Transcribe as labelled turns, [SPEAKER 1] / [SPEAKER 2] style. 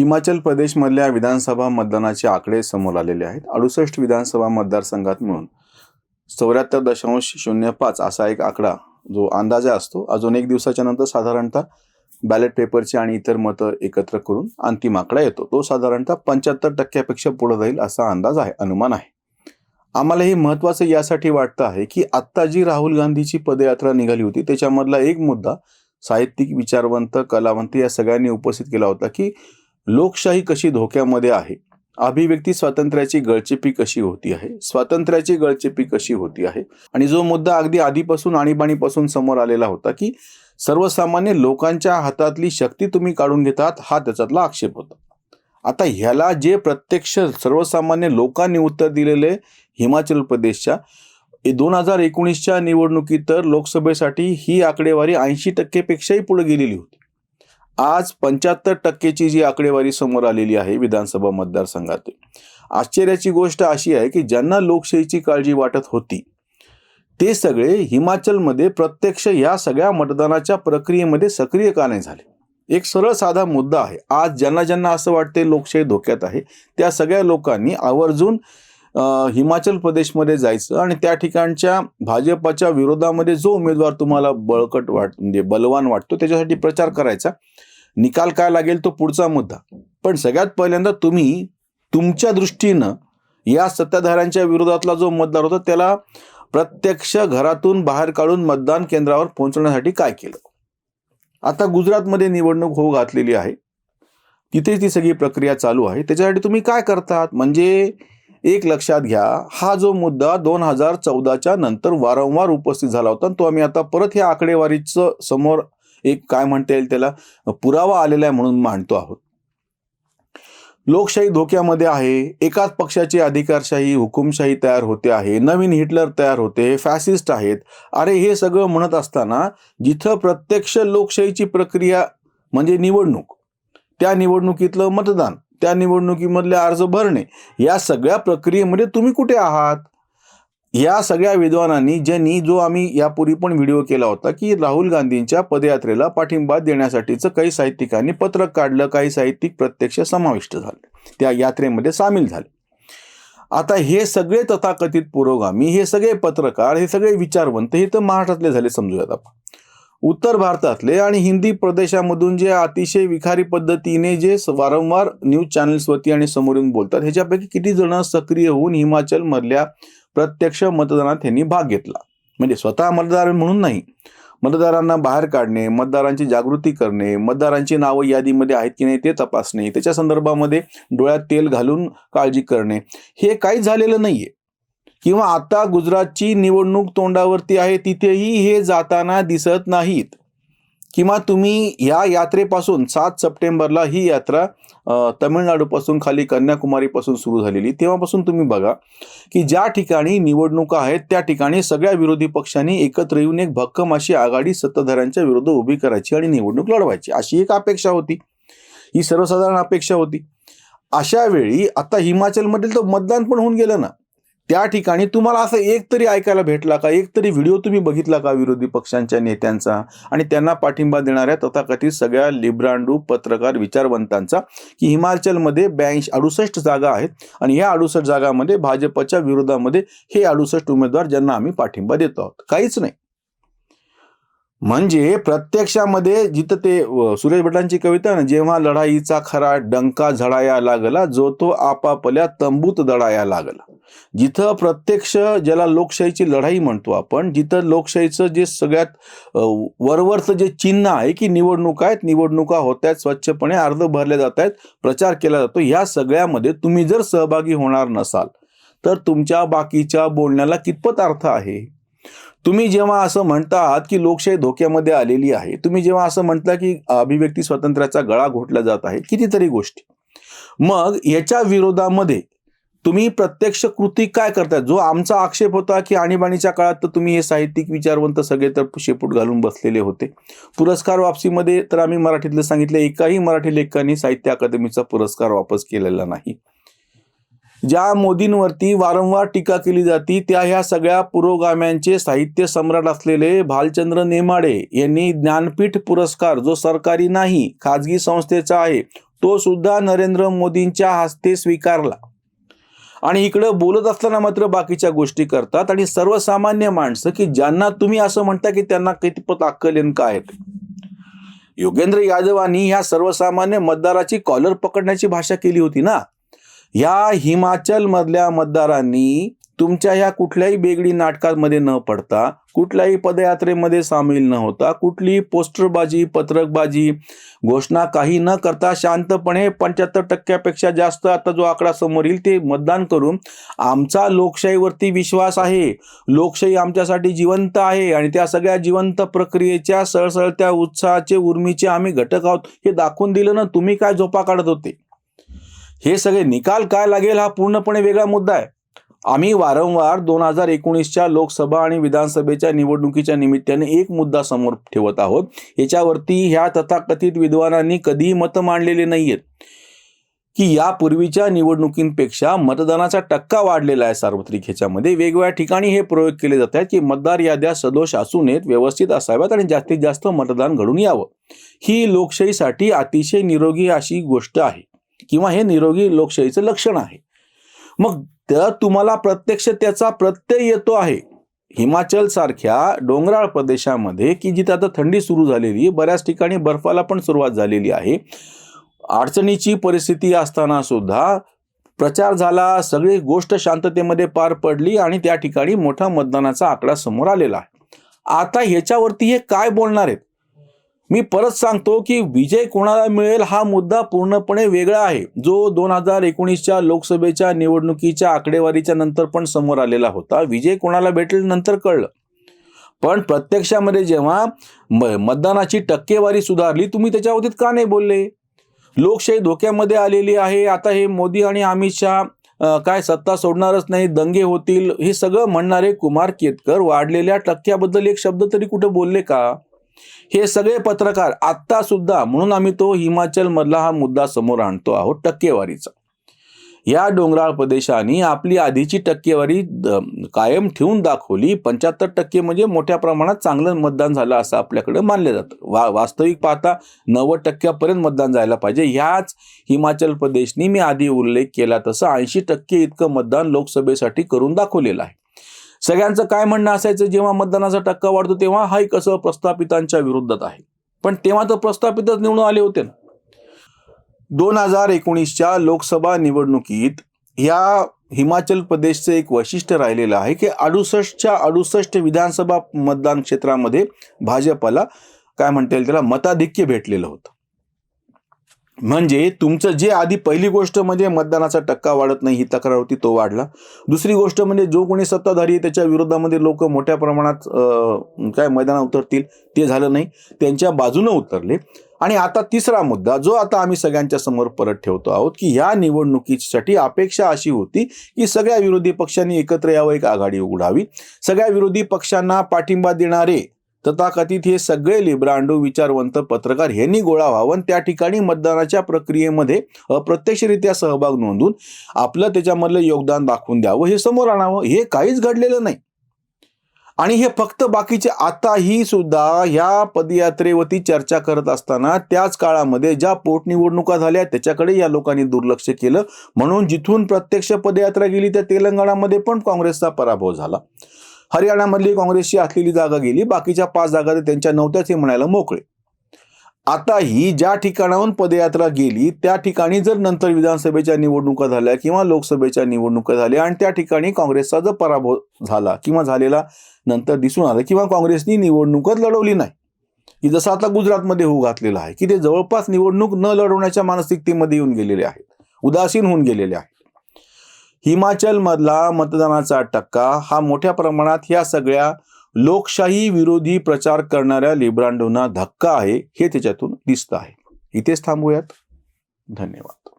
[SPEAKER 1] हिमाचल प्रदेशमधल्या विधानसभा मतदानाचे आकडे समोर आलेले आहेत. 68 विधानसभा मतदारसंघात मिळून 74.05 असा एक आकडा जो अंदाजे असतो. अजून एक दिवसाच्या नंतर साधारणतः बॅलेट पेपरची आणि इतर मतं एकत्र करून अंतिम आकडा येतो. तो साधारणतः 75% पुढे जाईल असा अंदाज आहे, अनुमान आहे. आम्हाला हे महत्त्वाचं यासाठी वाटतं आहे की आत्ता जी राहुल गांधीची पदयात्रा निघाली होती त्याच्यामधला एक मुद्दा साहित्यिक, विचारवंत, कलावंत या सगळ्यांनी उपस्थित केला होता की लोकशाही कशी धोक्यामध्ये आहे, अभिव्यक्ती स्वातंत्र्याची गळचेपी कशी होती आहे, स्वातंत्र्याची गळचेपी कशी होती आहे. आणि जो मुद्दा अगदी आधीपासून आणीबाणीपासून समोर आलेला होता की सर्वसामान्य लोकांच्या हातातली शक्ती तुम्ही काढून घेतात, हा त्याच्यातला आक्षेप होता. आता ह्याला जे प्रत्यक्ष सर्वसामान्य लोकांनी उत्तर दिलेले हिमाचल प्रदेशच्या 2019च्या निवडणुकीत तर लोकसभेसाठी ही आकडेवारी 80% पेक्षाही पुढे गेलेली होती. आज 75% जी आकडेवारी समोर आलेली आहे विधानसभा मतदारसंघात. आश्चर्याची गोष्ट अशी आहे की ज्यांना लोकशाहीची काळजी वाटत होती ते सगळे हिमाचलमध्ये प्रत्यक्ष या सगळ्या मतदानाच्या प्रक्रियेमध्ये सक्रिय का नाही झाले. एक सरळ साधा मुद्दा आहे. आज ज्यांना ज्यांना असं वाटते लोकशाही धोक्यात आहे त्या सगळ्या लोकांनी आवर्जून हिमाचल प्रदेशमध्ये जायचं आणि त्या ठिकाणच्या भाजपच्या विरोधामध्ये जो उमेदवार तुम्हाला बळकट म्हणजे बलवान वाटतो त्याच्यासाठी प्रचार करायचा. निकाल काय लागेल तो पुढचा मुद्दा. पण सगळ्यात पहिल्यांदा तुम्ही तुमच्या दृष्टीनं या सत्ताधाऱ्यांच्या विरोधातला जो मतदार होता त्याला प्रत्यक्ष घरातून बाहेर काढून मतदान केंद्रावर पोहोचवण्यासाठी काय केलं. आता गुजरातमध्ये निवडणूक होऊ घातलेली आहे, तिथे ती सगळी प्रक्रिया चालू आहे. त्याच्यासाठी तुम्ही काय करतात म्हणजे एक लक्षात घ्या, हा जो मुद्दा 2014च्या नंतर वारंवार उपस्थित झाला होता तो आम्ही आता परत ह्या आकडेवारीचं समोर एक काय म्हणता येईल त्याला पुरावा आलेला आहे म्हणून मांडतो आहोत. लोकशाही धोक्यामध्ये आहे, एकाच पक्षाची अधिकारशाही, हुकुमशाही तयार होते आहे, नवीन हिटलर तयार होते, फॅसिस्ट आहेत. अरे हे सगळं म्हणत असताना जिथं प्रत्यक्ष लोकशाहीची प्रक्रिया म्हणजे निवडणूक, त्या निवडणुकीतलं मतदान, त्या निवडणुकीमधले अर्ज भरणे, या सगळ्या प्रक्रियेमध्ये तुम्ही कुठे आहात. या सगळ्या विद्वानांनी ज्यांनी जो आम्ही यापूर्वी पण व्हिडिओ केला होता की राहुल गांधींच्या पदयात्रेला पाठिंबा देण्यासाठीचं काही साहित्यिकांनी पत्रक काढलं, काही साहित्यिक प्रत्यक्ष समाविष्ट झाले, त्या यात्रेमध्ये सामील झाले. आता हे सगळे तथाकथित पुरोगामी, हे सगळे पत्रकार, हे सगळे विचारवंत हे तर महाराष्ट्रातले झाले समजूयात आपण. उत्तर भारतातले आणि हिंदी प्रदेशामधून जे अतिशय विखारी पद्धतीने जे वारंवार न्यूज चॅनल्सवरती आणि समोरून बोलतात ह्याच्यापैकी किती जण सक्रिय होऊन हिमाचल मधल्या प्रत्यक्ष मतदानात त्यांनी भाग घेतला. म्हणजे स्वतः मतदार म्हणून नाही, मतदारांना बाहेर काढणे, मतदारांची जागृती करणे, मतदारांची नावं यादीमध्ये आहेत की नाही ते तपासणे, त्याच्या संदर्भामध्ये डोळ्यात तेल घालून काळजी करणे, हे काहीच झालेलं नाहीये. किंवा आता गुजरातची निवडणूक तोंडावरती आहे तिथेही हे जाताना दिसत नाहीत. किंवा तुम्ही या यात्रेपासून 7 सप्टेंबरला ही यात्रा तमिळनाडूपासून खाली कन्याकुमारीपासून सुरू झालेली, तेव्हापासून तुम्ही बघा की ज्या ठिकाणी निवडणुका आहेत त्या ठिकाणी सगळ्या विरोधी पक्षांनी एकत्र येऊन एक भक्कम अशी आघाडी सत्ताधाऱ्यांच्या विरुद्ध उभी करायची आणि निवडणूक लढवायची, अशी एक अपेक्षा होती. ही सर्वसाधारण अपेक्षा होती. अशा वेळी आता हिमाचलमधील तर मतदान पण होऊन गेलं ना, त्या ठिकाणी तुम्हाला असं एक तरी ऐकायला भेटला का, एक तरी व्हिडिओ तुम्ही बघितला का विरोधी पक्षांच्या नेत्यांचा आणि त्यांना पाठिंबा देणाऱ्या तथाकथित सगळ्या लिब्रांडू पत्रकार विचारवंतांचा की हिमाचलमध्ये 68 जागा आहेत आणि ह्या 68 जागांमध्ये भाजपच्या विरोधामध्ये हे 68 उमेदवार ज्यांना आम्ही पाठिंबा देतो आहोत. काहीच नाही. म्हणजे प्रत्यक्षामध्ये जिथं ते सुरेश भटांची कविता ना, जेव्हा लढाईचा खरा डंका झडाया लागला, जो तो आपापल्या तंबूत दडाया लागला. जिथं प्रत्यक्ष ज्याला लोकशाहीची लढाई म्हणतो आपण, जिथं लोकशाहीचं जे सगळ्यात वरवरचं जे चिन्ह आहे की निवडणुका आहेत, निवडणुका होत आहेत, स्वच्छपणे अर्ज भरले जात आहेत, प्रचार केला जातो, ह्या सगळ्यामध्ये तुम्ही जर सहभागी होणार नसाल तर तुमच्या बाकीच्या बोलण्याला कितपत अर्थ आहे. तुम्ही जेव्हा असं म्हणतात की लोकशाही धोक्यामध्ये आलेली आहे, तुम्ही जेव्हा असं म्हणता की अभिव्यक्ती स्वातंत्र्याचा गळा घोटला जात आहे, कितीतरी गोष्टी, मग याच्या विरोधामध्ये तुम्ही प्रत्यक्ष कृती काय करताय. जो आमचा आक्षेप होता की आणीबाणीच्या काळात तर तुम्ही हे साहित्यिक विचारवंत सगळे तर शेपूट घालून बसलेले होते. पुरस्कार वापसीमध्ये तर आम्ही मराठीतलं सांगितलं, एकाही मराठी लेखकांनी साहित्य अकादमीचा पुरस्कार वापस केलेला नाही. ज्या मोदींवरती वारंवार टीका केली जाती त्या ह्या सगळ्या पुरोगाम्यांचे साहित्य सम्राट असलेले भालचंद्र नेमाडे यांनी ज्ञानपीठ पुरस्कार, जो सरकारी नाही खाजगी संस्थेचा आहे, तो सुद्धा नरेंद्र मोदींच्या हस्ते स्वीकारला. आणि इकडं बोलत असताना मात्र बाकीच्या गोष्टी करतात. आणि सर्वसामान्य माणसं की ज्यांना तुम्ही असं म्हणता की त्यांना कितपत अक्कल येणं काय आहे. योगेंद्र यादवांनी ह्या सर्वसामान्य मतदाराची कॉलर पकडण्याची भाषा केली होती ना. या हिमाचल मधल्या मतदारांनी तुमच्या ह्या कुठल्याही बेगडी नाटकांमध्ये न पडता, कुठल्याही पदयात्रेमध्ये सामील न होता, कुठलीही पोस्टरबाजी, पत्रकबाजी, घोषणा काही न करता शांतपणे 75% जास्त आता जो आकडा समोर येईल ते मतदान करून आमचा लोकशाहीवरती विश्वास आहे, लोकशाही आमच्यासाठी जिवंत आहे आणि त्या सगळ्या जिवंत प्रक्रियेच्या सळसळत्या उत्साहाचे उर्मीचे आम्ही घटक आहोत हे दाखवून दिलं ना. तुम्ही काय झोपा काढत होते. हे सगळे निकाल काय लागेल हा पूर्णपणे वेगळा मुद्दा आहे. आम्ही वारंवार 2019च्या लोकसभा आणि विधानसभेच्या निवडणुकीच्या निमित्ताने एक मुद्दा समोर ठेवत आहोत. याच्यावरती ह्या तथाकथित विद्वानांनी कधीही मतं मांडलेली नाहीयेत की यापूर्वीच्या निवडणुकींपेक्षा मतदानाचा टक्का वाढलेला आहे सार्वत्रिक. ह्याच्यामध्ये वेगवेगळ्या ठिकाणी हे प्रयोग केले जात आहेत की मतदार याद्या सदोष असू नयेत, व्यवस्थित असाव्यात आणि जास्तीत जास्त मतदान घडून यावं. ही लोकशाहीसाठी अतिशय निरोगी अशी गोष्ट आहे किंवा हे निरोगी लोकशाहीचं लक्षण आहे. मग तर तुम्हाला प्रत्यक्ष त्याचा प्रत्यय येतो आहे. हिमाचल सारख्या डोंगराळ प्रदेशामध्ये की जिथे आता थंडी सुरू झालेली आहे, बऱ्याच ठिकाणी बर्फाला पण सुरुवात झालेली आहे, अडचणीची परिस्थिती असताना सुद्धा प्रचार झाला, सगळी गोष्ट शांततेमध्ये पार पडली आणि त्या ठिकाणी मोठा मतदानाचा आकडा समोर आलेला आहे. आता ह्याच्यावरती हे काय बोलणार आहेत. मी परत सांगतो की विजय कोणाला मिळेल हा मुद्दा पूर्णपणे वेगळा आहे, जो 2019च्या लोकसभेच्या निवडणुकीच्या आकडेवारीच्या नंतर पण समोर आलेला होता. विजय कोणाला भेटेल नंतर कळलं, पण प्रत्यक्षामध्ये जेव्हा मतदानाची टक्केवारी सुधारली तुम्ही त्याच्या का नाही बोलले. लोकशाही धोक्यामध्ये आलेली आहे, आता हे मोदी आणि अमित शहा काय सत्ता सोडणारच नाही, दंगे होतील, हे सगळं म्हणणारे कुमार केतकर वाढलेल्या टक्क्याबद्दल एक शब्द तरी कुठे बोलले का. हे सगळे पत्रकार आत्ता सुद्धा, म्हणून आम्ही तो हिमाचल मधला हा मुद्दा समोर आणतो आहोत टक्केवारीचा. या डोंगराळ प्रदेशांनी आपली आधीची टक्केवारी कायम ठेवून दाखवली. 75% म्हणजे मोठ्या प्रमाणात चांगलं मतदान झालं असं आपल्याकडे मानलं जातं. वास्तविक पाहता 90% मतदान जायला पाहिजे. ह्याच हिमाचल प्रदेशनी मी आधी उल्लेख केला तसं 80% इतकं मतदान लोकसभेसाठी करून दाखवलेलं आहे. सगळ्यांचं काय म्हणणं असायचं जेव्हा मतदानाचा टक्का वाढतो तेव्हा हा कसं प्रस्थापितांच्या विरोधात आहे, पण तेव्हा तर प्रस्थापितच निवडून आले होते ना. 2019च्या लोकसभा निवडणुकीत या हिमाचल प्रदेशचं एक वैशिष्ट्य राहिलेलं आहे की 68च्या 68 विधानसभा मतदान क्षेत्रामध्ये भाजपला काय म्हणता येईल त्याला मताधिक्य भेटलेलं होतं. म्हणजे तुमचं जे आधी पहिली गोष्ट म्हणजे मतदानाचा टक्का वाढत नाही ही तक्रार होती, तो वाढला. दुसरी गोष्ट म्हणजे जो कोणी सत्ताधारी आहे त्याच्या विरोधामध्ये लोक मोठ्या प्रमाणात काय मैदानात उतरतील ते झालं नाही, त्यांच्या बाजूने उतरले. आणि आता तिसरा मुद्दा जो आता आम्ही सगळ्यांच्या समोर परत ठेवतो आहोत की या निवडणुकीसाठी अपेक्षा अशी होती की सगळ्या विरोधी पक्षांनी एकत्र यावं, एक आघाडी उघडावी, सगळ्या विरोधी पक्षांना पाठिंबा देणारे तथाकथित हे सगळे लिब्रांडू विचारवंत पत्रकार यांनी गोळा व्हावं, त्या ठिकाणी मतदानाच्या प्रक्रियेमध्ये अप्रत्यक्षरित्या सहभाग नोंदवून आपलं त्याच्यामधलं योगदान दाखवून द्यावं, हे समोर आणावं. हे काहीच घडलेलं नाही. आणि हे फक्त बाकीचे आताही सुद्धा ह्या पदयात्रेवरती चर्चा करत असताना त्याच काळामध्ये ज्या पोटनिवडणुका झाल्या त्याच्याकडे या लोकांनी दुर्लक्ष केलं. म्हणून जिथून प्रत्यक्ष पदयात्रा गेली त्या तेलंगणामध्ये पण काँग्रेसचा पराभव झाला, हरियाणामधली काँग्रेसची असलेली जागा गेली, बाकीच्या 5 जागा त्यांच्या नव्हत्याच हे म्हणायला मोकळे. आता ही ज्या ठिकाणाहून पदयात्रा गेली त्या ठिकाणी जर नंतर विधानसभेच्या निवडणुका झाल्या किंवा लोकसभेच्या निवडणुका झाल्या आणि त्या ठिकाणी काँग्रेसचा जर पराभव झाला किंवा झालेला नंतर दिसून आलं किंवा काँग्रेसनी निवडणूकच लढवली नाही, की जसं आता गुजरातमध्ये होऊ घातलेलं आहे की ते जवळपास निवडणूक न लढवण्याच्या मानसिकतेमध्ये येऊन गेलेले आहेत, उदासीन होऊन गेलेले आहेत. हिमाचल मधला मतदानाचा टक्का हा मोठ्या प्रमाणात ह्या सगळ्या लोकशाही विरोधी प्रचार करणाऱ्या लिब्रांडोंना धक्का आहे हे त्याच्यातून दिसतं आहे. इथेच थांबूयात. धन्यवाद.